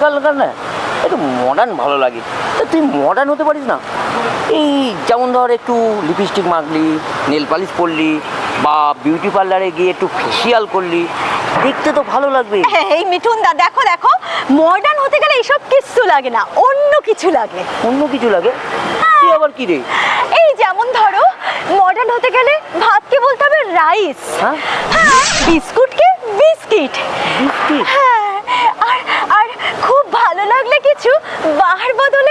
আজকাল না একটু মডার্ন ভালো লাগে। তুই মডার্ন হতে পারিস না? এই যেমন ধর একটু লিপস্টিক মাখলি, নেল পালিশ পরলি, বা বিউটি পার্লারে গিয়ে একটু ফেসিয়াল করলি, দেখতে তো ভালো লাগবে। এই মিঠুন দা, দেখো দেখো, মডার্ন হতে গেলে এইসব কিছু লাগে না, অন্য কিছু লাগে। অন্য কিছু লাগে? তুই আবার কি রে? এই যেমন ধরো, মডার্ন হতে গেলে ভাতকে বলতে হবে রাইস, হ্যাঁ, বিস্কুটকে বিস্কিট, বিস্কিট, হ্যাঁ, আর আর খুব ভালো লাগলে কিছু বাহার বদলে